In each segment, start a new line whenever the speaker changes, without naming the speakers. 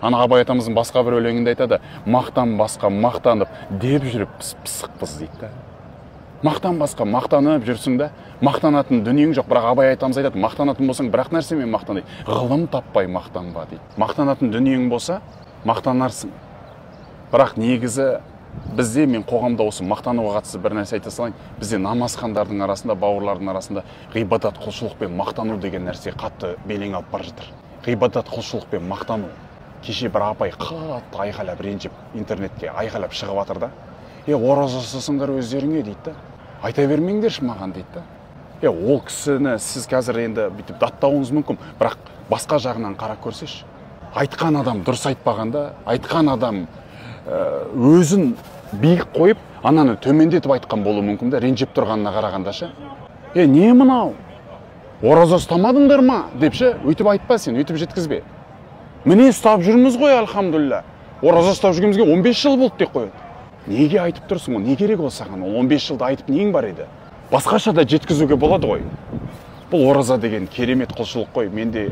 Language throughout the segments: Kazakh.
Ана Абай атамыздың басқа бір өлеңінде айтады, мақтан басқа мақтанып деп жүріп пысықпыз дейді. Мақтан басқа мақтанып жүрсің да, мақтанатын дүниең жоқ. Бірақ Абай атамыз айтады, мақтанатын болсаң бірақ нәрсемен мақтан дейді. Ғылым таппай мақтанба дейді. Мақтанатын дүниең болса, мақтанарсың. Бірақ негізі бізде, мен қоғамда осы мақтануға қатысты бір нәрсе айта салайын. Бізде намазхандардың арасында, бауырлардың арасында ғибадат, құлшылық пен мақтану деген нәрсе қатты белең алып бара жатыр. Ғибадат, құлшылық пен мақтану. Кеше бір апай қатты айқайлап ренжіп интернетке айқайлап шығып жатыр да. Ораза ұстасыңдар өздеріңе дейді да. Айта бермеңдерші маған дейді да. Ол кісіні сіз қазір енді бүйтіп даттауыңыз мүмкін, бірақ басқа жағынан қарап көрсеш. Айтқан адам дұрыс айтпағанда, айтқан адам өзін биік қойып, ананы төмендетіп айтқан болуы мүмкін да, ренжіп тұрғанына қарағандашы. Не мынау? Ораза ұстамадыңдар ма? Депші, өйтіп айтпа сен, өйтіп жеткізбе. Міне ұстап жүрміз ғой, альхамдулилля. Ораза ұстап жүргенімізге 15 жыл болды деп қояды. Неге айтып тұрсың, не керек ол саған? 15 жылда айтып нең бар еді? Басқаша да жеткізуге болады ғой. Бұл ораза деген керемет құлшылық қой. Мен де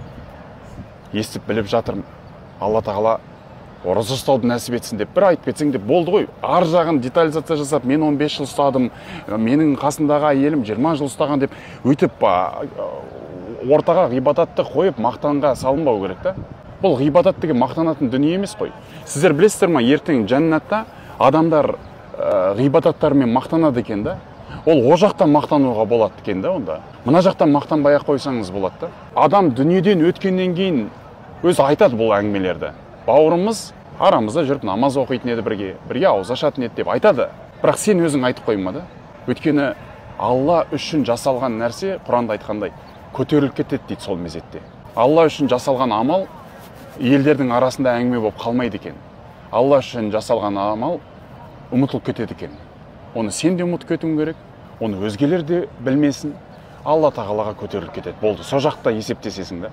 естіп біліп жатырмын. Алла тағала ораза ұстауды нәсіп етсін деп бір айтып кетсең де болды ғой. Ар жағын детализация жасап, мен 15 жыл ұстадым, менің қасындағы әйелім 20 жыл ұстаған деп өйтіп ортаға ғибадатты қойып мақтанға салынбау керек та. Бұл ғибадат деген мақтанатын дүние емес қой. Сіздер білесіздер ма, ертең жәннатта адамдар ғибадаттарымен мақтанады екен да. Ол жақтан мақтануға болады екен да онда. Мына жақтан мақтанбай ақ қойсаңыз болады да. Адам дүниеден өткеннен кейін өзі айтады бұл әңгімелерді. Бауырымыз арамызда жүріп намаз оқитын еді, бірге ауыз ашатын еді деп айтады. Бірақ сен өзің айтып қойма да. Өйткені Алла үшін жасалған нәрсе, Құранда айтқандай, көтеріліп кетеді дейді сол мезетте. Алла үшін жасалған амал елдердің арасында әңгіме болып қалмайды екен. Алла үшін жасалған амал ұмытылып кетеді екен. Оны сен де ұмытып кетуің керек, оны өзгелер де білмесін. Алла тағалаға көтеріліп кетеді. Болды, сол жақта есептесесің да.